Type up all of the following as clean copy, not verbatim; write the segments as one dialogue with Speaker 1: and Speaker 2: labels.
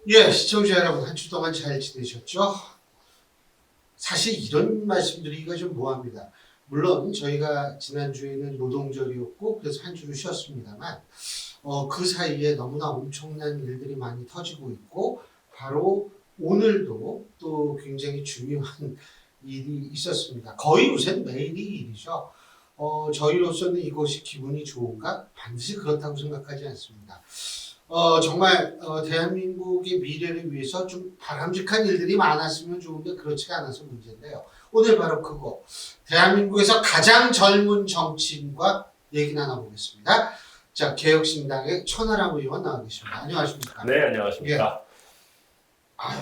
Speaker 1: 예, 시청자 여러분, 한 주 동안 잘 지내셨죠? 사실 이런 말씀드리기가 좀 뭐합니다. 물론 저희가 지난주에는 노동절이었고 그래서 한 주를 쉬었습니다만 그 사이에 너무나 엄청난 일들이 많이 터지고 있고 바로 오늘도 또 굉장히 중요한 일이 있었습니다. 거의 요새 매일이 일이죠. 저희로서는 이것이 기분이 좋은가? 반드시 그렇다고 생각하지 않습니다. 정말 대한민국의 미래를 위해서 좀 바람직한 일들이 많았으면 좋은데 그렇지가 않아서 문제인데요. 오늘 바로 그거 대한민국에서 가장 젊은 정치인과 얘기 나눠보겠습니다. 자, 개혁신당의 천하람 의원 나와 계십니다. 안녕하십니까?
Speaker 2: 네, 안녕하십니까?
Speaker 1: 아유,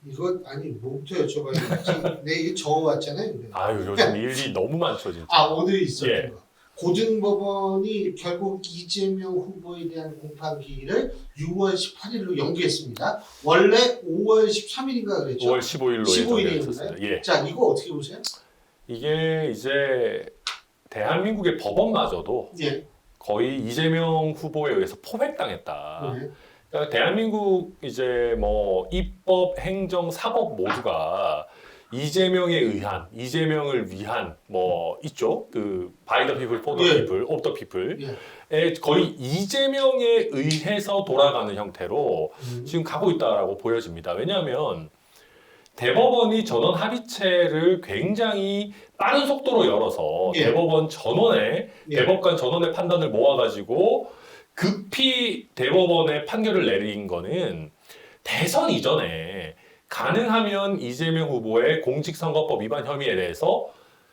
Speaker 1: 이거 아니 뭐부터 여쭤봐야 되지? 내 이게 적어왔잖아요. 그래.
Speaker 2: 아유, 요즘 일이 너무 많죠, 진짜.
Speaker 1: 오늘 있었던
Speaker 2: 예.
Speaker 1: 거. 고등법원이 결국 이재명 후보에 대한 공판기일을 6월 18일로 연기했습니다. 원래 5월 13일인가 그랬죠?
Speaker 2: 5월 15일로
Speaker 1: 15일이었나요?
Speaker 2: 예정됐었습니다. 예.
Speaker 1: 자, 이거 어떻게 보세요?
Speaker 2: 이게 이제 대한민국의 법원마저도
Speaker 1: 예.
Speaker 2: 거의 이재명 후보에 의해서 포획당했다.
Speaker 1: 네.
Speaker 2: 그러니까 대한민국 이제 뭐 입법, 행정, 사법 모두가 이재명에 의한, 이재명을 위한 뭐 있죠? 그 by the people, for the
Speaker 1: 예.
Speaker 2: people, of the people에
Speaker 1: 예.
Speaker 2: 거의 이재명에 의해서 돌아가는 형태로 지금 가고 있다라고 보여집니다. 왜냐하면 대법원이 전원 합의체를 굉장히 빠른 속도로 열어서
Speaker 1: 예.
Speaker 2: 대법원 전원의
Speaker 1: 예.
Speaker 2: 대법관 전원의 판단을 모아가지고 급히 대법원의 판결을 내린 거는 대선 이전에 가능하면 이재명 후보의 공직선거법 위반 혐의에 대해서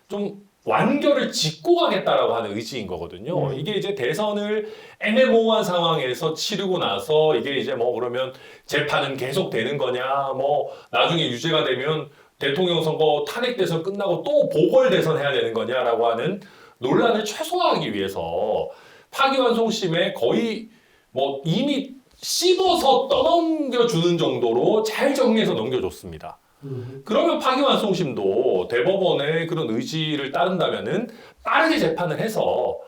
Speaker 2: 좀 완결을 짓고 가겠다라고 하는 의지인 거거든요. 이게 이제 대선을 애매모호한 상황에서 치르고 나서 이게 이제 뭐 그러면 재판은 계속 되는 거냐, 뭐 나중에 유죄가 되면 대통령 선거 탄핵돼서 끝나고 또 보궐대선 해야 되는 거냐라고 하는 논란을 최소화하기 위해서 파기환송심에 거의 뭐 이미 씹어서 떠넘겨주는 정도로 잘 정리해서 넘겨줬습니다. 그러면 파기환송심도 대법원의 그런 의지를 따른다면은 빠르게 재판을 해서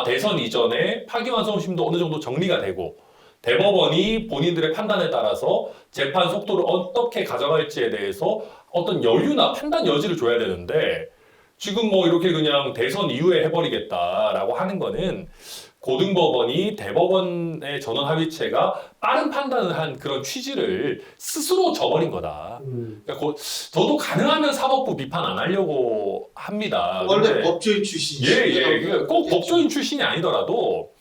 Speaker 2: 대선 이전에 파기환송심도 어느 정도 정리가 되고 대법원이 본인들의 판단에 따라서 재판 속도를 어떻게 가져갈지에 대해서 어떤 여유나 판단 여지를 줘야 되는데 지금 뭐 이렇게 그냥 대선 이후에 해버리겠다라고 하는 거는 고등법원이 대법원의 전원 합의체가 빠른 판단을 한 그런 취지를 스스로 저버린 거다. 그러니까 저도 가능하면 사법부 비판 안 하려고 합니다.
Speaker 1: 원래 법조인 출신이시죠?
Speaker 2: 예. 꼭 법조인 출신이 아니더라도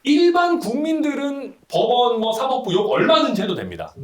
Speaker 2: 일반 국민들은 법원, 뭐 사법부 욕 얼마든지 해도 됩니다.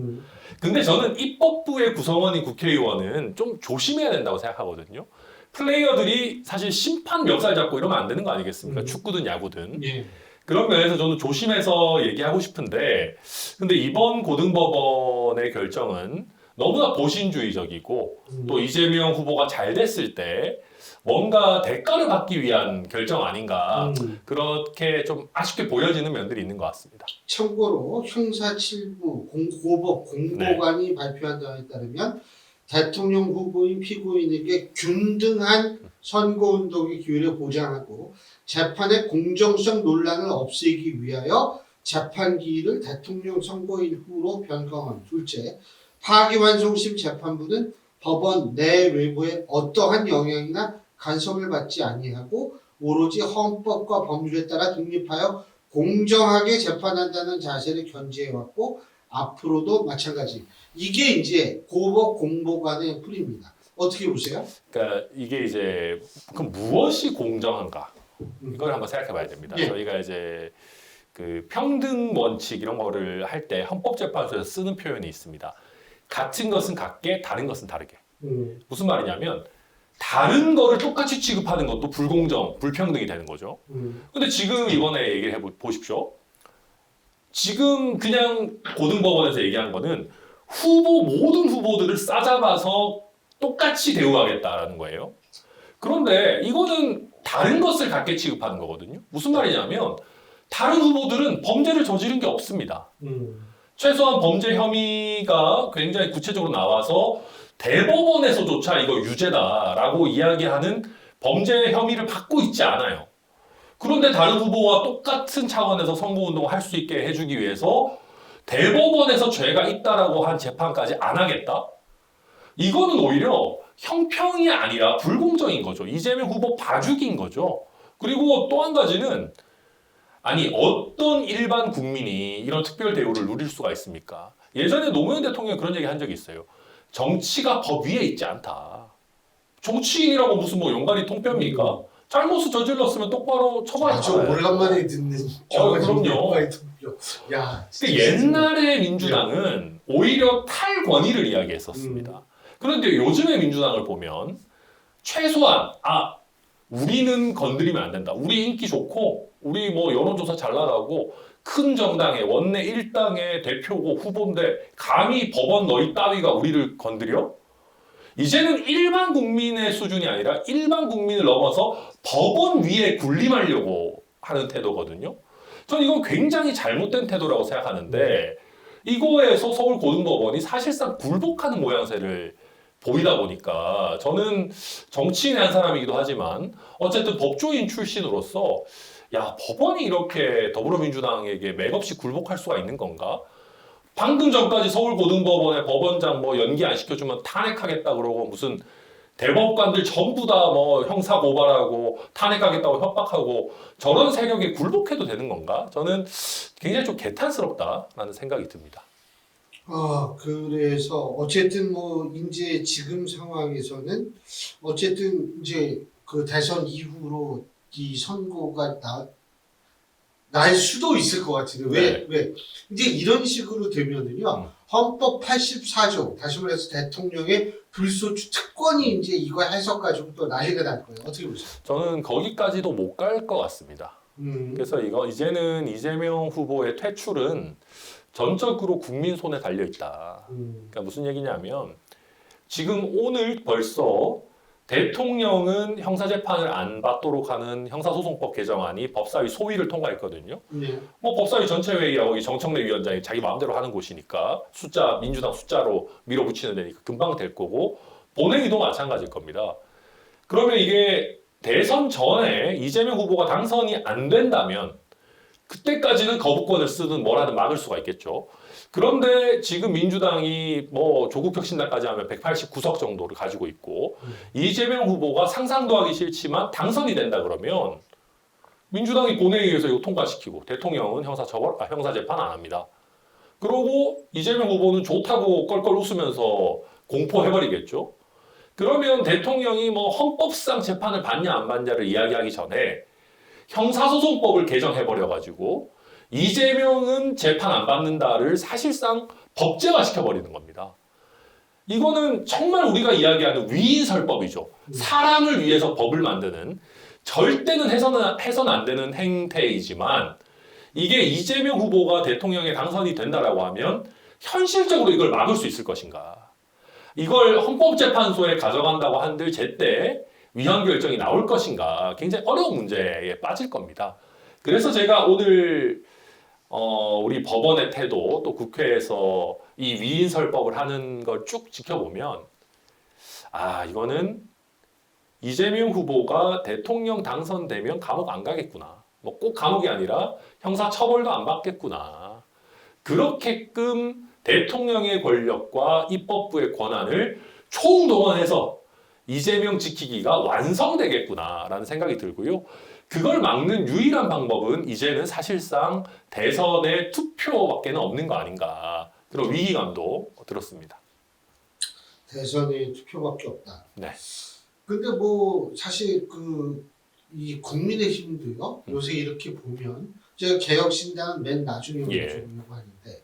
Speaker 2: 근데 저는 입법부의 구성원인 국회의원은 좀 조심해야 된다고 생각하거든요. 플레이어들이 사실 심판 멱살 잡고 이러면 안 되는 거 아니겠습니까? 축구든 야구든.
Speaker 1: 예.
Speaker 2: 그런 면에서 저는 조심해서 얘기하고 싶은데 근데 이번 고등법원의 결정은 너무나 보신주의적이고 또 이재명 후보가 잘 됐을 때 뭔가 대가를 받기 위한 결정 아닌가 그렇게 좀 아쉽게 보여지는 면들이 있는 것 같습니다.
Speaker 1: 참고로 형사 7부 고법 공보관이 발표한 바에 따르면 대통령 후보인 피고인에게 균등한 선거운동의 기회를 보장하고 재판의 공정성 논란을 없애기 위하여 재판기일을 대통령 선거일 후로 변경한 둘째, 파기환송심 재판부는 법원 내 외부에 어떠한 영향이나 간섭을 받지 아니하고 오로지 헌법과 법률에 따라 독립하여 공정하게 재판한다는 자세를 견지해왔고 앞으로도 마찬가지. 이게 이제 고법 공보관의 뿌리입니다. 어떻게 보세요?
Speaker 2: 그러니까 이게 이제 그럼 무엇이 공정한가 이걸 한번 생각해봐야 됩니다.
Speaker 1: 예.
Speaker 2: 저희가 이제 그 평등 원칙 이런 거를 할 때 헌법재판소에서 쓰는 표현이 있습니다. 같은 것은 같게, 다른 것은 다르게. 무슨 말이냐면 다른 거를 똑같이 취급하는 것도 불공정, 불평등이 되는 거죠. 근데 지금 이번에 얘기를 해보십시오. 지금 그냥 고등법원에서 얘기한 거는 모든 후보들을 싸잡아서 똑같이 대우하겠다라는 거예요. 그런데 이거는 다른 것을 같게 취급하는 거거든요. 무슨 말이냐면 다른 후보들은 범죄를 저지른 게 없습니다. 최소한 범죄 혐의가 굉장히 구체적으로 나와서 대법원에서조차 이거 유죄다라고 이야기하는 범죄 혐의를 받고 있지 않아요. 그런데 다른 후보와 똑같은 차원에서 선거운동을 할 수 있게 해주기 위해서 대법원에서 죄가 있다라고 한 재판까지 안 하겠다? 이거는 오히려 형평이 아니라 불공정인 거죠. 이재명 후보 봐주기인 거죠. 그리고 또 한 가지는 아니 어떤 일반 국민이 이런 특별 대우를 누릴 수가 있습니까? 예전에 노무현 대통령이 그런 얘기 한 적이 있어요. 정치가 법 위에 있지 않다. 정치인이라고 무슨 뭐 용가리 통뼈입니까? 잘못을 저질렀으면 똑바로
Speaker 1: 아주
Speaker 2: 처벌하잖아요.
Speaker 1: 오래간만에 듣는
Speaker 2: 그럼요.
Speaker 1: 야,
Speaker 2: 근데 옛날에 민주당은 오히려 탈권위를 이야기했었습니다. 그런데 요즘의 민주당을 보면 최소한 우리는 건드리면 안 된다. 우리 인기 좋고 우리 뭐 여론조사 잘 나가고 큰 정당의 원내 1당의 대표고 후보인데 감히 법원 너희 따위가 우리를 건드려? 이제는 일반 국민의 수준이 아니라 일반 국민을 넘어서 법원 위에 군림하려고 하는 태도거든요. 저는 이건 굉장히 잘못된 태도라고 생각하는데 이거에서 서울고등법원이 사실상 굴복하는 모양새를 보이다 보니까 저는 정치인의 한 사람이기도 하지만 어쨌든 법조인 출신으로서 야 법원이 이렇게 더불어민주당에게 맥없이 굴복할 수가 있는 건가? 방금 전까지 서울고등법원의 법원장 뭐 연기 안 시켜주면 탄핵하겠다 그러고 무슨 대법관들 전부 다 뭐 형사 고발하고 탄핵하겠다고 협박하고 저런 세력에 굴복해도 되는 건가? 저는 굉장히 좀 개탄스럽다라는 생각이 듭니다.
Speaker 1: 그래서 어쨌든 뭐 이제 지금 상황에서는 어쨌든 이제 그 대선 이후로 이 선고가 날 수도 있을 것 같은데 왜 이제 이런 식으로 되면은요 헌법 84조 다시 말해서 대통령의 불소추 특권이 이제 이거 해석 가지고 또 난리가 날 거예요. 어떻게 보세요?
Speaker 2: 저는 거기까지도 못 갈 것 같습니다. 그래서 이제는 이재명 후보의 퇴출은 전적으로 국민 손에 달려 있다. 그러니까 무슨 얘기냐면 지금 오늘 벌써 대통령은 형사재판을 안 받도록 하는 형사소송법 개정안이 법사위 소위를 통과했거든요. 뭐 법사위 전체회의라고 이 정청래 위원장이 자기 마음대로 하는 곳이니까 민주당 숫자로 밀어붙이는 데니까 금방 될 거고 본회의도 마찬가지일 겁니다. 그러면 이게 대선 전에 이재명 후보가 당선이 안 된다면 그때까지는 거부권을 쓰든 뭐라든 막을 수가 있겠죠. 그런데 지금 민주당이 뭐 조국혁신당까지 하면 189석 정도를 가지고 있고 이재명 후보가 상상도 하기 싫지만 당선이 된다 그러면 민주당이 본회의에서 이거 통과시키고 대통령은 형사재판 안 합니다. 그러고 이재명 후보는 좋다고 껄껄 웃으면서 공포해버리겠죠. 그러면 대통령이 뭐 헌법상 재판을 받냐 안 받냐를 이야기하기 전에 형사소송법을 개정해버려가지고 이재명은 재판 안 받는다를 사실상 법제화 시켜버리는 겁니다. 이거는 정말 우리가 이야기하는 위인설법이죠. 사람을 위해서 법을 만드는 절대는 해서는 안 되는 행태이지만 이게 이재명 후보가 대통령에 당선이 된다라고 하면 현실적으로 이걸 막을 수 있을 것인가. 이걸 헌법재판소에 가져간다고 한들 제때 위헌 결정이 나올 것인가 굉장히 어려운 문제에 빠질 겁니다. 그래서 제가 오늘 우리 법원의 태도 또 국회에서 이 위인설법을 하는 걸 쭉 지켜보면 이거는 이재명 후보가 대통령 당선되면 감옥 안 가겠구나. 뭐 꼭 감옥이 아니라 형사처벌도 안 받겠구나. 그렇게끔 대통령의 권력과 입법부의 권한을 총동원해서 이재명 지키기가 완성되겠구나라는 생각이 들고요. 그걸 막는 유일한 방법은 이제는 사실상 대선의 투표밖에는 없는 거 아닌가 그런 위기감도 들었습니다.
Speaker 1: 대선의 투표밖에 없다.
Speaker 2: 네.
Speaker 1: 근데 뭐 사실 이 국민의힘도요 요새 이렇게 보면 제가 개혁신당은 맨 나중에 올려주려고 하는데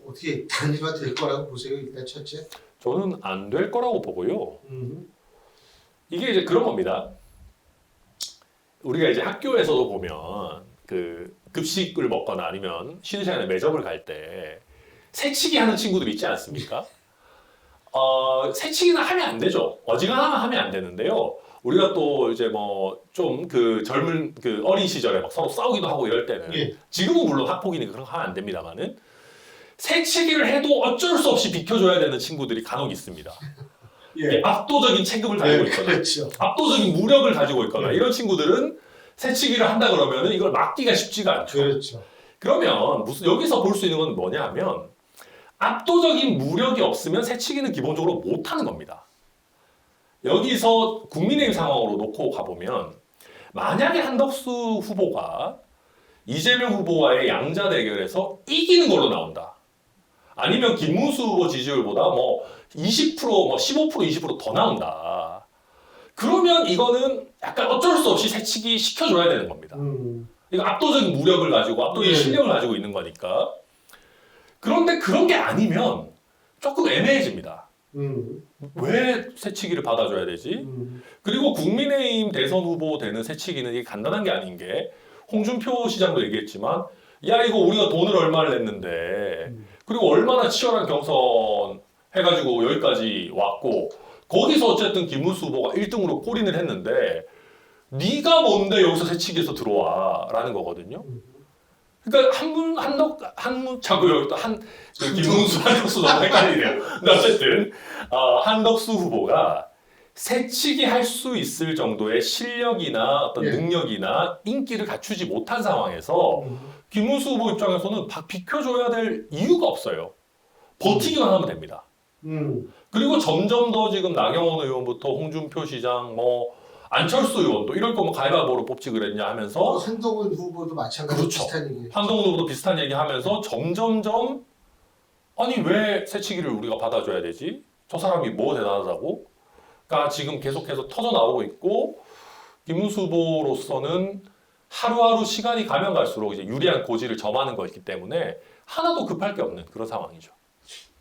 Speaker 1: 어떻게 단일화 될 거라고 보세요? 일단 첫째.
Speaker 2: 저는 안 될 거라고 보고요. 이게 이제 그런 겁니다. 우리가 이제 학교에서도 보면 그 급식을 먹거나 아니면 쉬는 시간에 매점을 갈 때 새치기 하는 친구들 있지 않습니까? 새치기는 하면 안 되죠. 어지간하면 하면 안 되는데요. 우리가 또 이제 뭐 좀 젊은 어린 시절에 막 서로 싸우기도 하고 이럴 때는 지금은 물론 학폭이니까 그런 거 하면 안 됩니다만은 새치기를 해도 어쩔 수 없이 비켜줘야 되는 친구들이 간혹 있습니다. 압도적인 체급을 가지고 있거나
Speaker 1: 그렇죠.
Speaker 2: 압도적인 무력을 가지고 있거나 이런 친구들은 새치기를 한다 그러면 이걸 막기가 쉽지가 않죠.
Speaker 1: 그렇죠.
Speaker 2: 그러면 무슨 여기서 볼 수 있는 건 뭐냐 하면 압도적인 무력이 없으면 새치기는 기본적으로 못하는 겁니다. 여기서 국민의힘 상황으로 놓고 가보면 만약에 한덕수 후보가 이재명 후보와의 양자 대결에서 이기는 걸로 나온다. 아니면 김문수 후보 지지율보다 뭐 20%, 뭐 15%, 20%더 나온다. 그러면 이거는 약간 어쩔 수 없이 새치기 시켜줘야 되는 겁니다. 이거 압도적인 무력을 가지고 압도적인 실력을 가지고 있는 거니까. 그런데 그런 게 아니면 조금 애매해집니다. 왜 새치기를 받아줘야 되지? 그리고 국민의힘 대선 후보 되는 새치기는 이게 간단한 게 아닌 게 홍준표 시장도 얘기했지만 야 이거 우리가 돈을 얼마를 냈는데 그리고 얼마나 치열한 경선 해가지고 여기까지 왔고 거기서 어쨌든 김문수 후보가 1등으로 골인을 했는데 네가 뭔데 여기서 새치기에서 들어와 라는 거거든요. 그러니까 자꾸 여기 또 김문수 한덕수 너무 헷갈리네요. 근데 어쨌든 한덕수 후보가 새치기 할 수 있을 정도의 실력이나 어떤 능력이나 인기를 갖추지 못한 상황에서 김문수 후보 입장에서는 비켜줘야 될 이유가 없어요. 버티기만 하면 됩니다. 그리고 점점 더 지금 나경원 의원부터 홍준표 시장, 뭐 안철수 의원도 이럴 거면 가위바위보로 뽑지 그랬냐 하면서
Speaker 1: 한동훈 후보도 마찬가지로
Speaker 2: 그렇죠.
Speaker 1: 비슷한 얘기.
Speaker 2: 한동훈 후보도 비슷한 얘기 하면서 점점점 아니 왜 새치기를 우리가 받아줘야 되지? 저 사람이 뭐 대단하다고? 가 지금 계속해서 터져 나오고 있고 김문수 후보로서는 하루하루 시간이 가면 갈수록 이제 유리한 고지를 점하는 것이기 때문에 하나도 급할 게 없는 그런 상황이죠.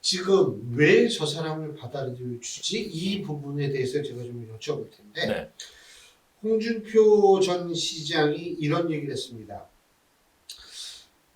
Speaker 1: 지금 왜 저 사람을 받아주지? 이 부분에 대해서 제가 좀 여쭤볼 텐데
Speaker 2: 네.
Speaker 1: 홍준표 전 시장이 이런 얘기를 했습니다.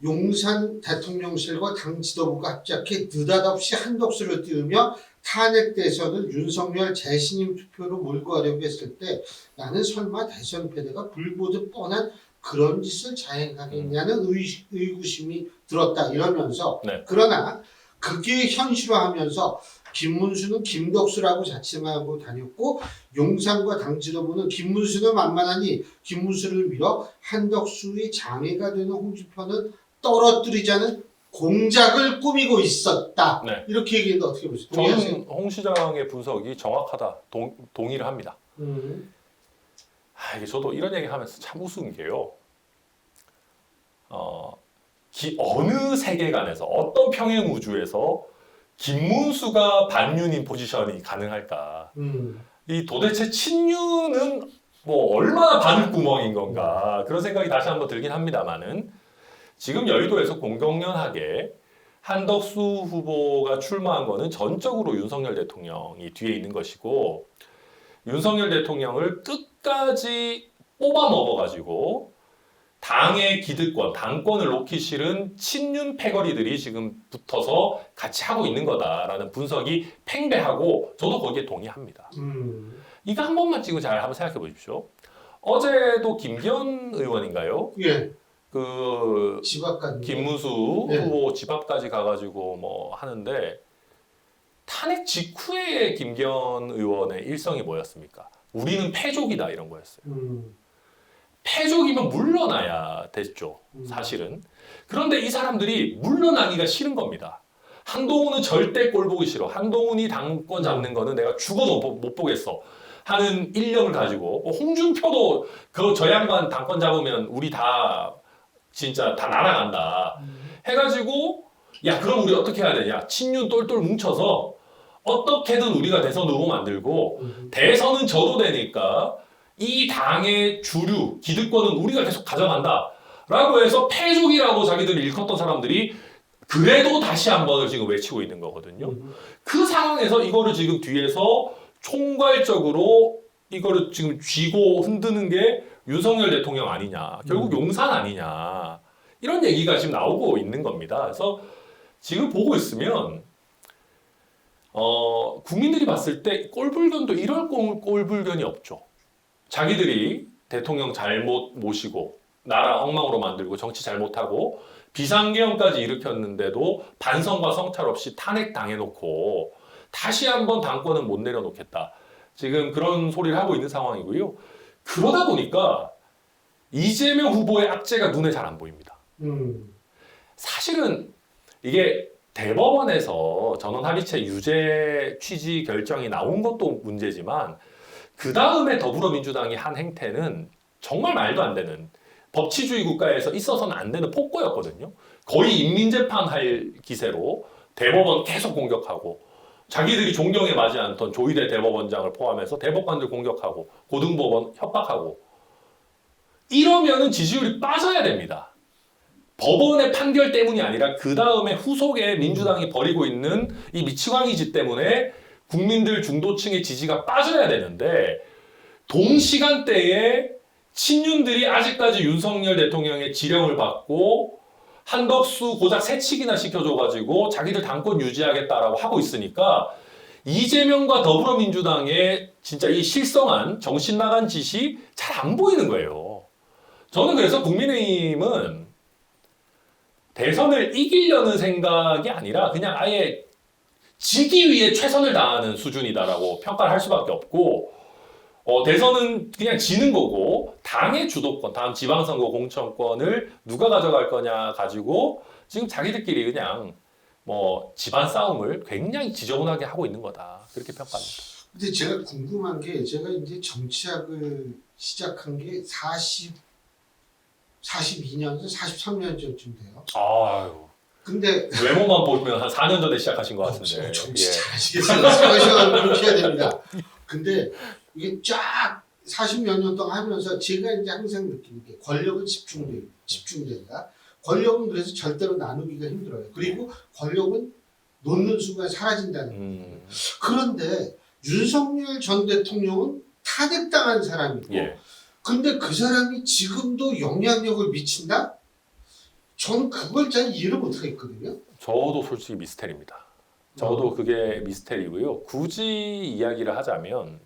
Speaker 1: 용산 대통령실과 당 지도부가 합작해 느닷없이 한덕수를 띄우며 탄핵 대선을 윤석열 재신임 투표로 몰고 가려고 했을 때 나는 설마 대선 패배가 불보듯 뻔한 그런 짓을 자행하겠냐는 의구심이 들었다 이러면서 그러나 그게 현실화하면서 김문수는 김덕수라고 자칭하고 다녔고 용산과 당 지도부는 김문수는 만만하니 김문수를 밀어 한덕수의 장애가 되는 홍준표는 떨어뜨리자는 공작을 꾸미고 있었다. 이렇게 얘기했는데 어떻게 보세요?
Speaker 2: 저는 홍 시장의 분석이 정확하다. 동의를 합니다. 이게 저도 이런 얘기 하면서 참 우스운 게요. 어느 세계관에서 어떤 평행 우주에서 김문수가 반윤인 포지션이 가능할까? 이 도대체 친윤은 뭐 얼마나 바늘구멍인 건가 그런 생각이 다시 한번 들긴 합니다만은 지금 여의도에서 공공연하게 한덕수 후보가 출마한 거는 전적으로 윤석열 대통령이 뒤에 있는 것이고 윤석열 대통령을 끝까지 뽑아 먹어가지고 당의 기득권, 당권을 놓기 싫은 친윤 패거리들이 지금 붙어서 같이 하고 있는 거다라는 분석이 팽배하고 저도 거기에 동의합니다. 이거 한 번만 지금 잘 한번 생각해 보십시오. 어제도 김기현 의원인가요? 그
Speaker 1: 집 앞까지
Speaker 2: 김문수 후보 집 앞까지 가가지고 뭐 하는데 탄핵 직후에 김기현 의원의 일성이 뭐였습니까? 우리는 패족이다 이런 거였어요. 패족이면 물러나야 됐죠, 사실은. 그런데 이 사람들이 물러나기가 싫은 겁니다. 한동훈은 절대 꼴 보기 싫어. 한동훈이 당권 잡는 거는 내가 죽어도 못 보겠어. 하는 인력을 가지고 홍준표도 저 양반 당권 잡으면 우리 다 진짜 다 날아간다. 해가지고 야 그럼 우리 어떻게 해야 되냐. 친윤 똘똘 뭉쳐서 어떻게든 우리가 대선 후보 만들고 대선은 져도 되니까 이 당의 주류, 기득권은 우리가 계속 가져간다. 라고 해서 패족이라고 자기들이 일컫던 사람들이 그래도 다시 한 번을 지금 외치고 있는 거거든요. 그 상황에서 이거를 지금 뒤에서 총괄적으로 이거를 지금 쥐고 흔드는 게 윤석열 대통령 아니냐. 결국 용산 아니냐. 이런 얘기가 지금 나오고 있는 겁니다. 그래서 지금 보고 있으면 국민들이 봤을 때 꼴불견도 이럴 꼴불견이 없죠. 자기들이 대통령 잘못 모시고 나라 엉망으로 만들고 정치 잘못하고 비상계엄까지 일으켰는데도 반성과 성찰 없이 탄핵 당해놓고 다시 한번 당권은 못 내려놓겠다. 지금 그런 소리를 하고 있는 상황이고요. 그러다 보니까 이재명 후보의 악재가 눈에 잘 안 보입니다. 사실은 이게 대법원에서 전원합의체 유죄 취지 결정이 나온 것도 문제지만 그 다음에 더불어민주당이 한 행태는 정말 말도 안 되는 법치주의 국가에서 있어서는 안 되는 폭거였거든요. 거의 인민재판 할 기세로 대법원 계속 공격하고 자기들이 존경에 맞지 않던 조희대 대법원장을 포함해서 대법관들 공격하고 고등법원 협박하고 이러면은 지지율이 빠져야 됩니다. 법원의 판결 때문이 아니라 그 다음에 후속에 민주당이 벌이고 있는 이 미치광이 짓 때문에 국민들 중도층의 지지가 빠져야 되는데 동시간대에 친윤들이 아직까지 윤석열 대통령의 지령을 받고 한덕수 고작 새치기나 시켜줘가지고 자기들 당권 유지하겠다라고 하고 있으니까 이재명과 더불어민주당의 진짜 이 실성한 정신 나간 짓이 잘 안 보이는 거예요. 저는 그래서 국민의힘은 대선을 이기려는 생각이 아니라 그냥 아예 지기 위해 최선을 다하는 수준이다라고 평가를 할 수밖에 없고 대선은 그냥 지는 거고 당의 주도권, 다음 지방선거 공천권을 누가 가져갈 거냐 가지고 지금 자기들끼리 그냥 뭐 집안 싸움을 굉장히 지저분하게 하고 있는 거다 그렇게 평가합니다.
Speaker 1: 근데 제가 궁금한 게 제가 이제 정치학을 시작한 게 42년, 43년 전쯤 돼요.
Speaker 2: 아유.
Speaker 1: 근데
Speaker 2: 외모만 보면 한 4년 전에 시작하신 것 같은데.
Speaker 1: 정치 잘하시겠어요. 생각을 그렇게 해야 됩니다. 근데 이게 쫙 40몇 년 동안 하면서 제가 이제 항상 느끼는 게 권력은 집중된다. 권력은 그래서 절대로 나누기가 힘들어요. 그리고 권력은 놓는 순간 사라진다는 거예요. 그런데 윤석열 전 대통령은 탄핵당한 사람이고
Speaker 2: 예.
Speaker 1: 근데 그 사람이 지금도 영향력을 미친다? 저는 그걸 잘 이해를 못하겠거든요.
Speaker 2: 저도 솔직히 미스테리입니다. 저도 그게 미스테리고요. 굳이 이야기를 하자면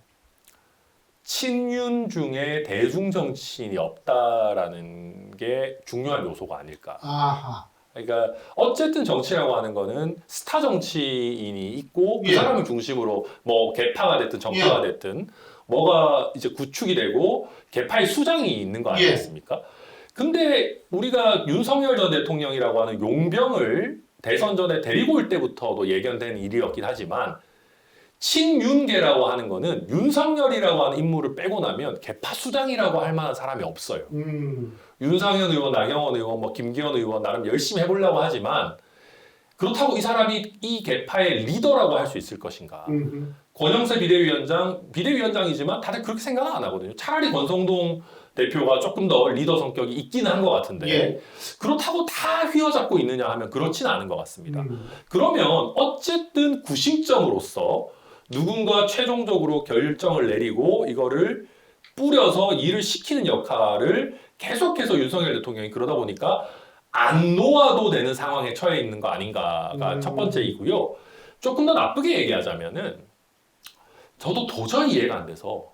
Speaker 2: 친윤 중에 대중 정치인이 없다라는 게 중요한 요소가 아닐까.
Speaker 1: 아하.
Speaker 2: 그러니까 어쨌든 정치라고 하는 거는 스타 정치인이 있고 그
Speaker 1: 예.
Speaker 2: 사람을 중심으로 뭐 개파가 됐든 정파가 됐든 뭐가 이제 구축이 되고 개파의 수장이 있는 거 아니겠습니까? 근데 우리가 윤석열 전 대통령이라고 하는 용병을 대선 전에 데리고 올 때부터도 예견된 일이었긴 하지만 친윤계라고 하는 거는 윤석열이라고 하는 인물을 빼고 나면 개파 수장이라고 할 만한 사람이 없어요. 윤상현 의원, 나경원 의원, 뭐 김기현 의원 나름 열심히 해보려고 하지만 그렇다고 이 사람이 이 개파의 리더라고 할 수 있을 것인가? 권영세 비대위원장이지만 다들 그렇게 생각은 안 하거든요. 차라리 권성동 대표가 조금 더 리더 성격이 있기는 한 것 같은데 그렇다고 다 휘어잡고 있느냐 하면 그렇지는 않은 것 같습니다. 그러면 어쨌든 구심점으로서 누군가 최종적으로 결정을 내리고 이거를 뿌려서 일을 시키는 역할을 계속해서 윤석열 대통령이 그러다 보니까 안 놓아도 되는 상황에 처해 있는 거 아닌가가 첫 번째이고요. 조금 더 나쁘게 얘기하자면은 저도 도저히 이해가 안 돼서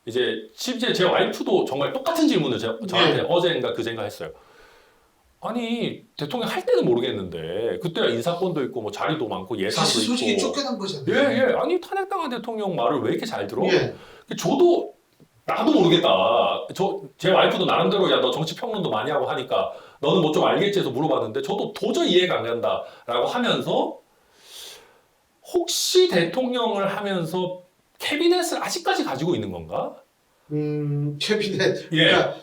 Speaker 2: 이제 심지어 제 와이프도 정말 똑같은 질문을 저한테 어제인가 그젠가 했어요. 아니 대통령 할 때는 모르겠는데 그때야 인사권도 있고 뭐 자리도 많고 예산도
Speaker 1: 사실
Speaker 2: 있고
Speaker 1: 솔직히 쫓겨난 거잖아요.
Speaker 2: 아니 탄핵당한 대통령 말을 왜 이렇게 잘 들어? 저도 나도 모르겠다. 제 와이프도 나름대로 야 너 정치 평론도 많이 하고 하니까 너는 뭐 좀 알겠지 해서 물어봤는데 저도 도저히 이해가 안 간다라고 하면서 혹시 대통령을 하면서 캐비넷을 아직까지 가지고 있는 건가?
Speaker 1: 캐비넷. 그러니까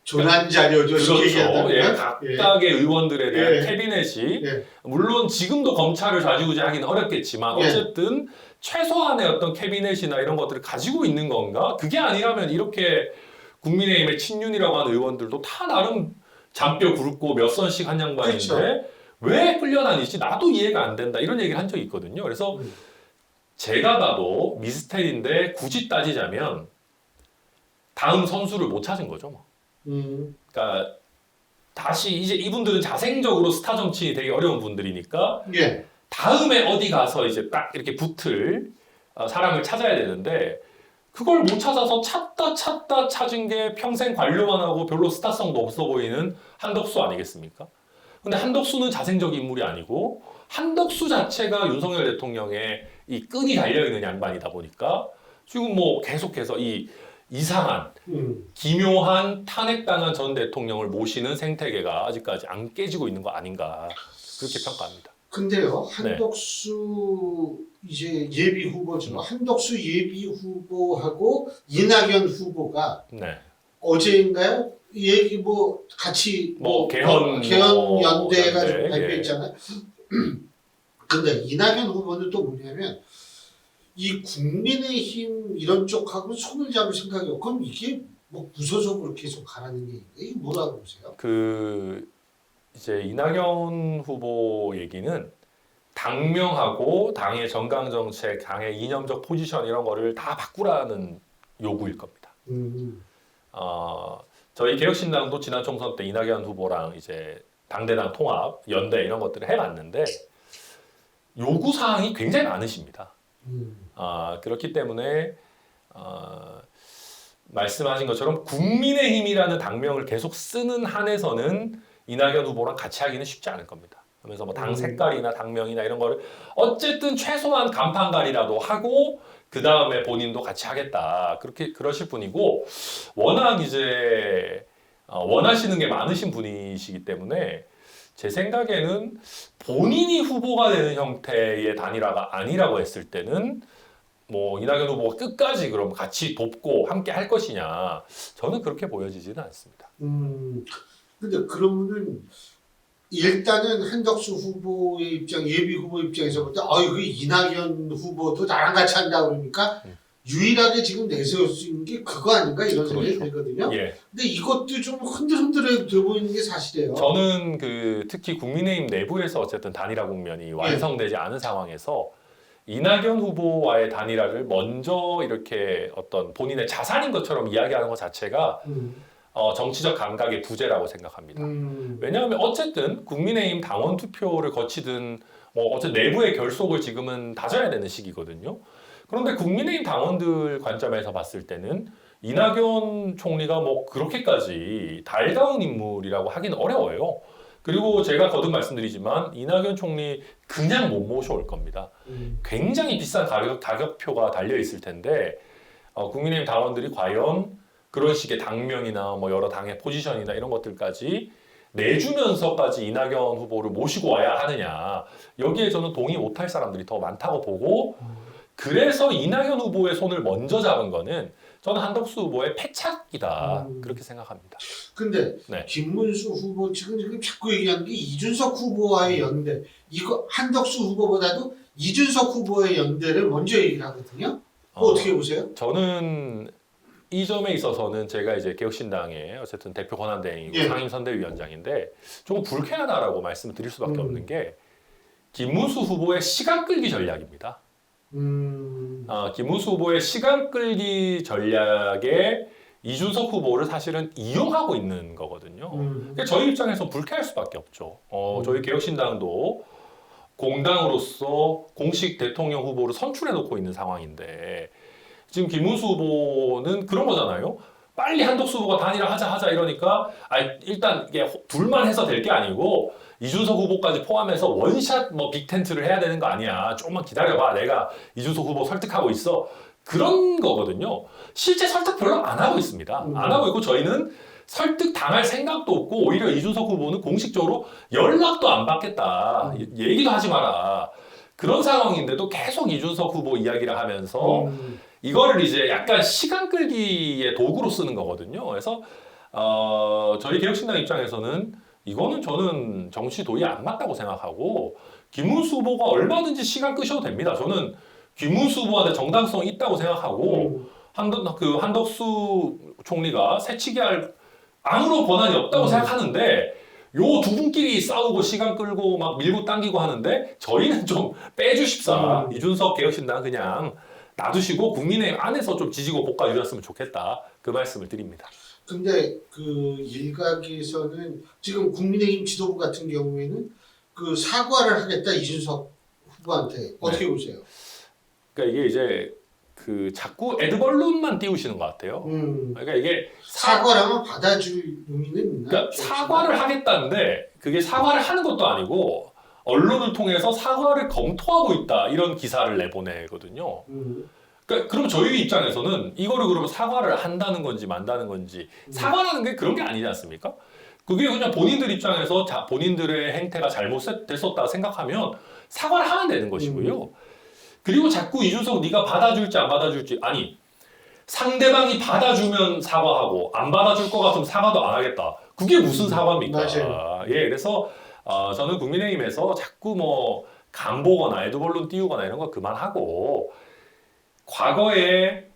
Speaker 1: 조난 자료죠.
Speaker 2: 그렇죠. 각각의 의원들에 대한 캐비넷이 물론 지금도 검찰을 좌지우지하기는 어렵겠지만 어쨌든 최소한의 어떤 캐비넷이나 이런 것들을 가지고 있는 건가? 그게 아니라면 이렇게 국민의힘의 친윤이라고 하는 의원들도 다 나름 잔뼈 굵고 몇 선씩 한 양반인데 왜 끌려다니지? 나도 이해가 안 된다. 이런 얘기를 한 적이 있거든요. 그래서 제가 봐도 미스테리인데 굳이 따지자면 다음 선수를 못 찾은 거죠. 뭐. 그러니까 다시 이제 이분들은 자생적으로 스타 정치인이 되게 어려운 분들이니까 다음에 어디 가서 이제 딱 이렇게 붙을 사람을 찾아야 되는데 그걸 못 찾아서 찾다 찾은 게 평생 관료만 하고 별로 스타성도 없어 보이는 한덕수 아니겠습니까? 근데 한덕수는 자생적 인물이 아니고 한덕수 자체가 윤석열 대통령의 이 끈이 달려있는 양반이다 보니까 지금 뭐 계속해서 이 이상한 기묘한 탄핵당한 전 대통령을 모시는 생태계가 아직까지 안 깨지고 있는 거 아닌가 그렇게 평가합니다.
Speaker 1: 근데요, 한덕수 이제 예비 후보죠. 한덕수 예비 후보하고 이낙연 후보가
Speaker 2: 네.
Speaker 1: 어제인가요? 얘기 뭐 같이 개헌 연대가 좀 발표했잖아요. 근데 이낙연 후보는 또 뭐냐면 이 국민의힘 이런 쪽하고 손을 잡을 생각이 없고 그럼 이게 뭐 구소적으로 계속 가라는 게 이게 뭐라고 보세요?
Speaker 2: 이제 이낙연 후보 얘기는 당명하고 당의 정강 정책, 당의 이념적 포지션 이런 거를 다 바꾸라는 요구일 겁니다. 저희 개혁신당도 지난 총선 때 이낙연 후보랑 이제 당대당 통합, 연대 이런 것들을 해봤는데 요구 사항이 굉장히 많으십니다. 그렇기 때문에 말씀하신 것처럼 국민의힘이라는 당명을 계속 쓰는 한에서는 이낙연 후보랑 같이 하기는 쉽지 않을 겁니다. 그러면서 뭐 당 색깔이나 당명이나 이런 거를 어쨌든 최소한 간판갈이라도 하고 그 다음에 본인도 같이 하겠다 그렇게 그러실 분이고 워낙 이제 원하시는 게 많으신 분이시기 때문에 제 생각에는 본인이 후보가 되는 형태의 단일화가 아니라고 했을 때는 뭐 이낙연 후보가 끝까지 그럼 같이 돕고 함께 할 것이냐 저는 그렇게 보여지지는 않습니다.
Speaker 1: 근데 그러면은 일단은 한덕수 후보의 입장, 예비 후보 입장에서 볼 때, 이거 이낙연 후보도 나랑 같이 한다 그러니까 유일하게 지금 내세울 수 있는 게 그거 아닌가 이런 생각이 들거든요.
Speaker 2: 예.
Speaker 1: 근데 이것도 좀 흔들흔들해 보이는 게 사실이에요.
Speaker 2: 저는 특히 국민의힘 내부에서 어쨌든 단일화 국면이 완성되지 않은 상황에서 이낙연 후보와의 단일화를 먼저 이렇게 어떤 본인의 자산인 것처럼 이야기하는 것 자체가 정치적 감각의 부재라고 생각합니다. 왜냐하면 어쨌든 국민의힘 당원 투표를 거치든 뭐 어쨌든 내부의 결속을 지금은 다져야 되는 시기거든요. 그런데 국민의힘 당원들 관점에서 봤을 때는 이낙연 총리가 뭐 그렇게까지 달가운 인물이라고 하긴 어려워요. 그리고 제가 거듭 말씀드리지만 이낙연 총리 그냥 못 모셔올 겁니다. 굉장히 비싼 가격표가 달려 있을 텐데 국민의힘 당원들이 과연 그런 식의 당명이나 뭐 여러 당의 포지션이나 이런 것들까지 내주면서까지 이낙연 후보를 모시고 와야 하느냐 여기에 저는 동의 못할 사람들이 더 많다고 보고 그래서 이낙연 후보의 손을 먼저 잡은 거는 저는 한덕수 후보의 패착이다 그렇게 생각합니다.
Speaker 1: 근데 김문수 후보 지금 자꾸 얘기하는 게 이준석 후보와의 연대 이거 한덕수 후보보다도 이준석 후보의 연대를 먼저 얘기를 하거든요. 어떻게 보세요?
Speaker 2: 저는 이 점에 있어서는 제가 이제 개혁신당의 어쨌든 대표 권한대행이고 상임선대위원장인데 조금 불쾌하다라고 말씀을 드릴 수밖에 없는 게 김문수 후보의 시간 끌기 전략입니다. 김문수 후보의 시간 끌기 전략에 이준석 후보를 사실은 이용하고 있는 거거든요. 그러니까 저희 입장에서 불쾌할 수밖에 없죠. 저희 개혁신당도 공당으로서 공식 대통령 후보를 선출해 놓고 있는 상황인데 지금 김문수 후보는 그런 거잖아요. 빨리 한덕수 후보가 단일화 하자 이러니까 일단 이게 둘만 해서 될 게 아니고 이준석 후보까지 포함해서 원샷 뭐 빅텐트를 해야 되는 거 아니야. 조금만 기다려봐. 내가 이준석 후보 설득하고 있어. 그런 거거든요. 실제 설득 별로 안 하고 있습니다. 안 하고 있고 저희는 설득 당할 생각도 없고 오히려 이준석 후보는 공식적으로 연락도 안 받겠다. 얘기도 하지 마라. 그런 상황인데도 계속 이준석 후보 이야기를 하면서 이거를 이제 약간 시간 끌기의 도구로 쓰는 거거든요. 그래서 저희 개혁신당 입장에서는 이거는 저는 정치 도의에 안 맞다고 생각하고 김문수 후보가 얼마든지 시간 끄셔도 됩니다. 저는 김문수 후보한테 정당성이 있다고 생각하고 한덕수 총리가 새치기할 아무런 권한이 없다고 생각하는데 요 두 분끼리 싸우고 시간 끌고 막 밀고 당기고 하는데 저희는 좀 빼주십사. 이준석 개혁신당 그냥 놔두시고 국민의힘 안에서 좀 지지고 볶아 주셨으면 좋겠다. 그 말씀을 드립니다.
Speaker 1: 근데 그 일각에서는 지금 국민의힘 지도부 같은 경우에는 그 사과를 하겠다 이준석 후보한테 어떻게 보세요?
Speaker 2: 그러니까 이게 이제 그 자꾸 애드벌룬만 띄우시는 것 같아요. 그러니까 이게
Speaker 1: 사과라면 받아줄 의미는 있나?
Speaker 2: 그러니까 사과를 하겠다는데 그게 사과를 하는 것도 아니고 언론을 통해서 사과를 검토하고 있다 이런 기사를 내보내거든요. 그러니까 그럼 저희 입장에서는 이거를 그러면 사과를 한다는 건지 만다는 건지 사과라는 게 그런 게 아니지 않습니까? 그게 그냥 본인들 입장에서 본인들의 행태가 잘못됐었다 생각하면 사과를 하면 되는 것이고요. 그리고 자꾸 이준석 네가 받아줄지 안 받아줄지 아니 상대방이 받아주면 사과하고 안 받아줄 것 같으면 사과도 안 하겠다. 그게 무슨 사과입니까?
Speaker 1: 맞아요.
Speaker 2: 예, 그래서 저는 국민의힘에서 자꾸 뭐 간보거나 에드벌룬 띄우거나 이런 거 그만하고 과거에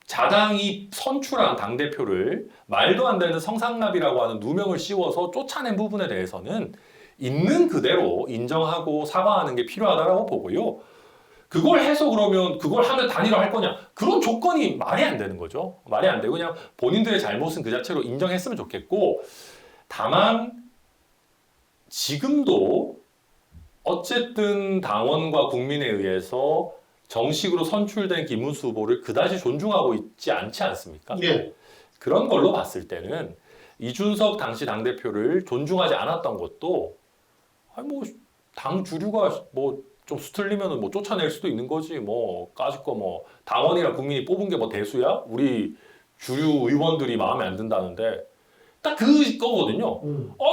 Speaker 2: 자당이 선출한 당대표를 말도 안 되는 성상납이라고 하는 누명을 씌워서 쫓아낸 부분에 대해서는 있는 그대로 인정하고 사과하는 게 필요하다고 보고요. 그걸 해서 그러면 그걸 하면 단일화할 거냐? 그런 조건이 말이 안 되는 거죠. 말이 안 되고 그냥 본인들의 잘못은 그 자체로 인정했으면 좋겠고 다만 지금도 어쨌든 당원과 국민에 의해서 정식으로 선출된 김문수 후보를 그다지 존중하고 있지 않지 않습니까?
Speaker 1: 네.
Speaker 2: 그런 걸로 봤을 때는 이준석 당시 당대표를 존중하지 않았던 것도 아니 뭐당 주류가 뭐 좀 수틀리면은 뭐 쫓아낼 수도 있는 거지 뭐 까짓 거 뭐 당원이랑 국민이 뽑은 게 뭐 대수야? 우리 주류 의원들이 마음에 안 든다는데 딱 그거거든요.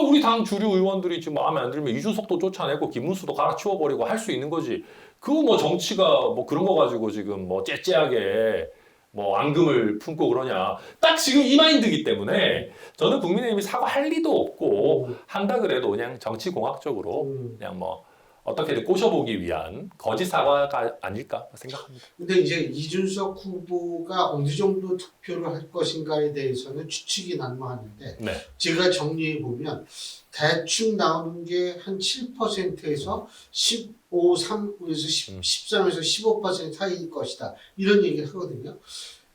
Speaker 2: 우리 당 주류 의원들이 지금 마음에 안 들면 이준석도 쫓아내고 김문수도 갈아치워버리고 할 수 있는 거지. 그거 뭐 정치가 뭐 그런 거 가지고 지금 뭐 째째하게 뭐 앙금을 품고 그러냐. 딱 지금 이 마인드이기 때문에 저는 국민의힘이 사과할 리도 없고 한다 그래도 그냥 정치공학적으로 그냥 뭐 어떻게든 꼬셔보기 위한 거짓 사과가 아닐까 생각합니다.
Speaker 1: 근데 이제 이준석 후보가 어느 정도 투표를 할 것인가에 대해서는 추측이 난무하는데
Speaker 2: 네.
Speaker 1: 제가 정리해 보면 대충 나오는 게 한 7%에서 15, 3에서 13에서 15% 사이일 것이다. 이런 얘기를 하거든요.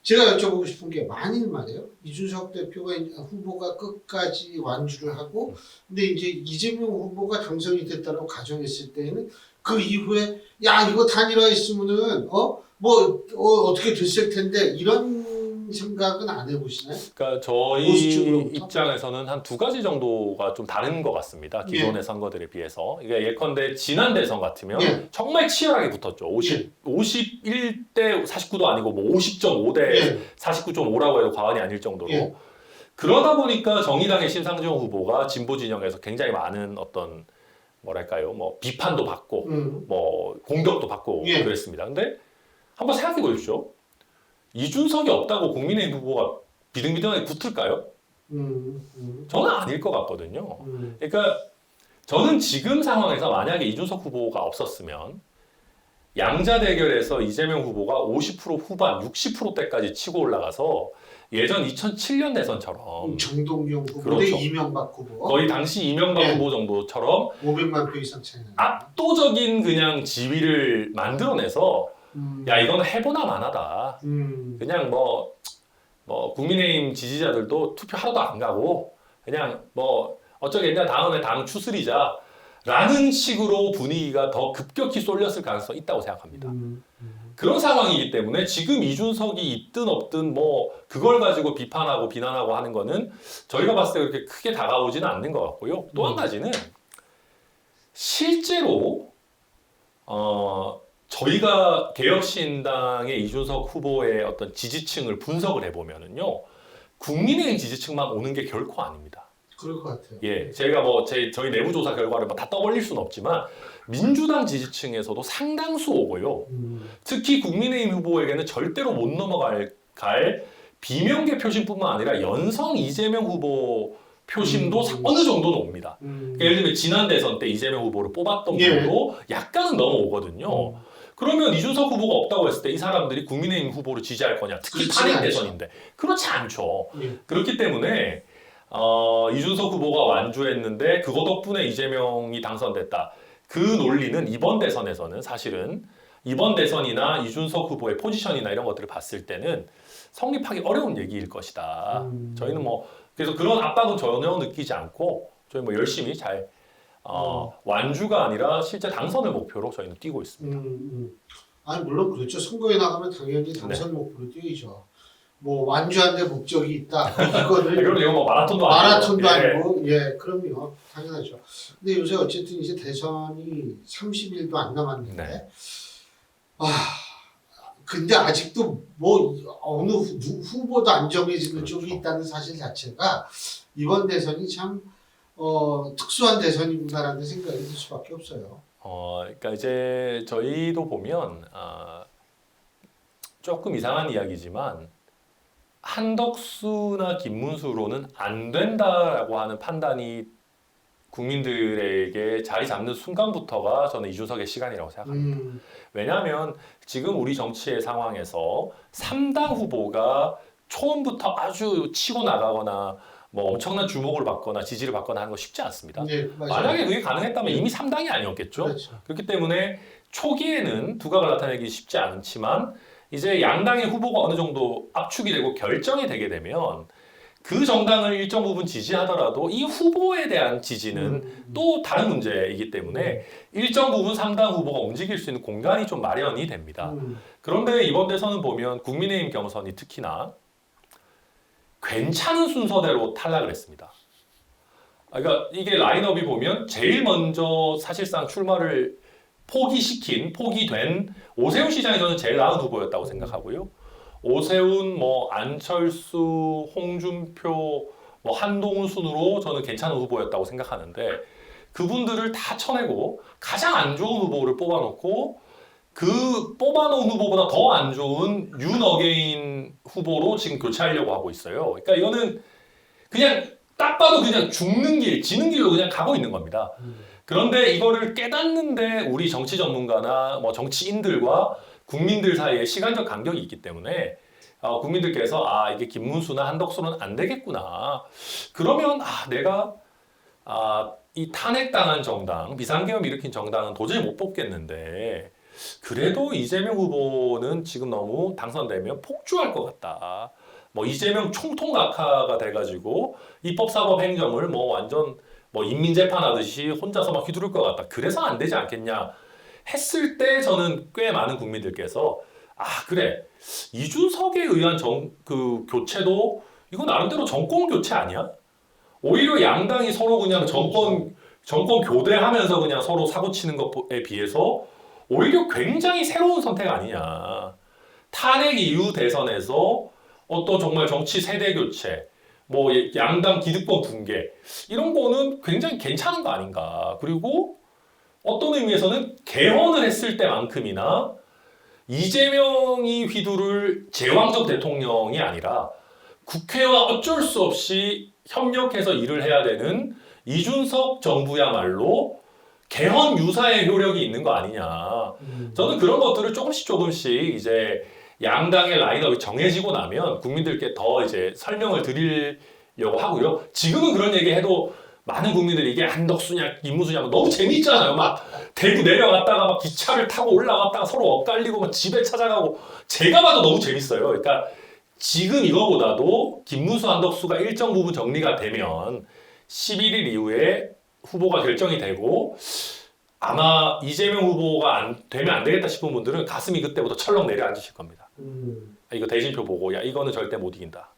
Speaker 1: 제가 여쭤보고 싶은 게 만일 말이에요. 이준석 대표가 후보가 끝까지 완주를 하고 근데 이제 이재명 후보가 당선이 됐다고 가정했을 때는 그 이후에 야 이거 단일화했으면은 어떻게 됐을 텐데 이런 생각은 안 해보시나요?
Speaker 2: 그러니까 저희
Speaker 1: 포스트로부터?
Speaker 2: 입장에서는 한 두 가지 정도가 좀 다른 것 같습니다. 기존의 선거들에 비해서. 이게 예컨대 지난 대선 같으면
Speaker 1: 예.
Speaker 2: 정말 치열하게 붙었죠. 51대 49도 아니고 뭐 50.5대
Speaker 1: 예.
Speaker 2: 49.5라고 해도 과언이 아닐 정도로.
Speaker 1: 예.
Speaker 2: 그러다 보니까 정의당의 심상정 후보가 진보 진영에서 굉장히 많은 어떤 뭐랄까요, 뭐 비판도 받고 뭐 공격도 받고
Speaker 1: 예.
Speaker 2: 그랬습니다. 근데 한번 생각해 보십시오. 이준석이 없다고 국민의힘 후보가 비등비등하게 붙을까요? 저는 아닐 것 같거든요. 그러니까 저는 지금 상황에서 만약에 이준석 후보가 없었으면 양자 대결에서 이재명 후보가 50% 후반, 60%대까지 치고 올라가서 예전 2007년 대선처럼
Speaker 1: 정동영 후보
Speaker 2: 그렇죠.
Speaker 1: 대 이명박 후보
Speaker 2: 거의 당시 이명박
Speaker 1: 예.
Speaker 2: 후보 정도처럼
Speaker 1: 500만 표 이상 차이 나요.
Speaker 2: 압도적인 그냥 지위를 만들어내서 야 이건 해보나 마나다. 그냥 뭐 국민의힘 지지자들도 투표 하나도 안 가고 그냥 뭐 어쩌겠냐 다음에 당 추스리자 라는 식으로 분위기가 더 급격히 쏠렸을 가능성이 있다고 생각합니다. 그런 상황이기 때문에 지금 이준석이 있든 없든 뭐 그걸 가지고 비판하고 비난하고 하는 거는 저희가 봤을 때 그렇게 크게 다가오지는 않는 것 같고요. 또 한 가지는 실제로 저희가 개혁신당의 이준석 후보의 어떤 지지층을 분석을 해보면은요, 국민의힘 지지층만 오는 게 결코 아닙니다.
Speaker 1: 그럴 것 같아요.
Speaker 2: 예, 제가 뭐 저희 내부 조사 결과를 다 떠벌릴 수는 없지만 민주당 지지층에서도 상당수 오고요. 특히 국민의힘 후보에게는 절대로 못 넘어갈 비명계 표심뿐만 아니라 연성 이재명 후보 표심도 어느 정도는 옵니다. 그러니까 예를 들면 지난 대선 때 이재명 후보를 뽑았던 분도 약간은 넘어오거든요. 그러면 이준석 후보가 없다고 했을 때 이 사람들이 국민의힘 후보를 지지할 거냐? 특히 탄핵 대선인데 그렇지 않죠. 그렇기 때문에 이준석 후보가 완주했는데 그거 덕분에 이재명이 당선됐다. 그 논리는 이번 대선에서는 사실은 이번 대선이나 이준석 후보의 포지션이나 이런 것들을 봤을 때는 성립하기 어려운 얘기일 것이다. 저희는 뭐 그래서 그런 압박은 전혀 느끼지 않고 저희 뭐 열심히 잘 완주가 아니라 실제 당선을 목표로 저희는 뛰고 있습니다.
Speaker 1: 아니 물론 그렇죠. 선거에 나가면 당연히 당선 목표로 뛰죠. 뭐 완주하는데 목적이 있다. 이거를
Speaker 2: 그럼 이거 뭐 마라톤도
Speaker 1: 아니고 예 그럼요 당연하죠. 근데 요새 어쨌든 이제 대선이 30일도 안 남았는데 근데 아직도 뭐 어느 후보도 안 정해지는
Speaker 2: 그렇죠.
Speaker 1: 쪽이 있다는 사실 자체가 이번 대선이 참 특수한 대선이구나라는 생각이 들 수밖에 없어요.
Speaker 2: 그러니까 이제 저희도 보면 조금 이상한 이야기지만 한덕수나 김문수로는 안 된다라고 하는 판단이 국민들에게 자리 잡는 순간부터가 저는 이준석의 시간이라고 생각합니다. 왜냐하면 지금 우리 정치의 상황에서 3당 후보가 처음부터 아주 치고 나가거나 뭐 엄청난 주목을 받거나 지지를 받거나 하는 거 쉽지 않습니다.
Speaker 1: 네, 맞아요.
Speaker 2: 만약에 그게 가능했다면 이미 3당이 아니었겠죠.
Speaker 1: 그렇죠.
Speaker 2: 그렇기 때문에 초기에는 두각을 나타내기 쉽지 않지만 이제 양당의 후보가 어느 정도 압축이 되고 결정이 되게 되면 그 정당을 일정 부분 지지하더라도 이 후보에 대한 지지는 또 다른 문제이기 때문에 일정 부분 3당 후보가 움직일 수 있는 공간이 좀 마련이 됩니다. 그런데 이번 대선은 보면 국민의힘 경선이 특히나 괜찮은 순서대로 탈락을 했습니다. 그러니까 이게 라인업이 보면 제일 먼저 사실상 출마를 포기된 오세훈 시장이 저는 제일 나은 후보였다고 생각하고요. 오세훈, 뭐 안철수, 홍준표, 뭐 한동훈 순으로 저는 괜찮은 후보였다고 생각하는데 그분들을 다 쳐내고 가장 안 좋은 후보를 뽑아놓고 그 뽑아놓은 후보보다 더 안 좋은 윤어게인 후보로 지금 교체하려고 하고 있어요. 그러니까 이거는 그냥 딱 봐도 그냥 죽는 길, 지는 길로 그냥 가고 있는 겁니다. 그런데 이거를 깨닫는데 우리 정치 전문가나 뭐 정치인들과 국민들 사이에 시간적 간격이 있기 때문에 국민들께서 이게 김문수나 한덕수는 안 되겠구나. 그러면 내가 이 탄핵당한 정당, 비상계엄 일으킨 정당은 도저히 못 뽑겠는데 그래도 이재명 후보는 지금 너무 당선되면 폭주할 것 같다. 뭐 이재명 총통각하가 돼가지고 입법사법 행정을 뭐 완전 뭐 인민재판하듯이 혼자서 막 휘두를 것 같다. 그래서 안 되지 않겠냐 했을 때 저는 꽤 많은 국민들께서 그래 이준석에 의한 그 교체도 이거 나름대로 정권 교체 아니야? 오히려 양당이 서로 그냥 정권 교대하면서 그냥 서로 사고 치는 것에 비해서 오히려 굉장히 새로운 선택 아니냐. 탄핵 이후 대선에서 어떤 정말 정치 세대 교체, 뭐 양당 기득권 붕괴 이런 거는 굉장히 괜찮은 거 아닌가. 그리고 어떤 의미에서는 개헌을 했을 때만큼이나 이재명이 휘두를 제왕적 대통령이 아니라 국회와 어쩔 수 없이 협력해서 일을 해야 되는 이준석 정부야말로 개헌 유사의 효력이 있는 거 아니냐. 저는 그런 것들을 조금씩 이제 양당의 라인업이 정해지고 나면 국민들께 더 이제 설명을 드리려고 하고요. 지금은 그런 얘기 해도 많은 국민들이 이게 한덕수냐 김문수냐 너무 재밌잖아요. 막 대구 내려갔다가 막 기차를 타고 올라갔다가 서로 엇갈리고 막 집에 찾아가고 제가 봐도 너무 재밌어요. 그러니까 지금 이거보다도 김문수 한덕수가 일정 부분 정리가 되면 11일 이후에 후보가 결정이 되고 아마 이재명 후보가 되면 안 되겠다 싶은 분들은 가슴이 그때부터 철렁 내려앉으실 겁니다. 이거 대진표 보고 이거는 절대 못 이긴다.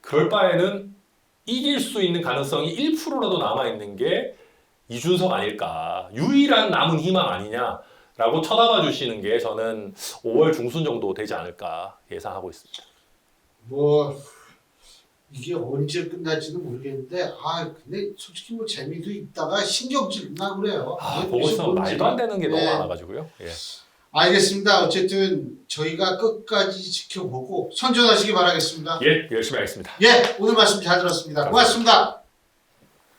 Speaker 2: 그럴 바에는 이길 수 있는 가능성이 1%라도 남아있는 게 이준석 아닐까. 유일한 남은 희망 아니냐라고 쳐다봐 주시는 게 저는 5월 중순 정도 되지 않을까 예상하고 있습니다.
Speaker 1: 뭐 이게 언제 끝날지는 모르겠는데 근데 솔직히 뭐 재미도 있다가 신경질 나고 그래요.
Speaker 2: 보고 있으면 말도 안 되는 게 너무 많아가지고요. 예.
Speaker 1: 알겠습니다. 어쨌든 저희가 끝까지 지켜보고 선전하시기 바라겠습니다.
Speaker 2: 예, 열심히 하겠습니다.
Speaker 1: 예, 오늘 말씀 잘 들었습니다. 고맙습니다.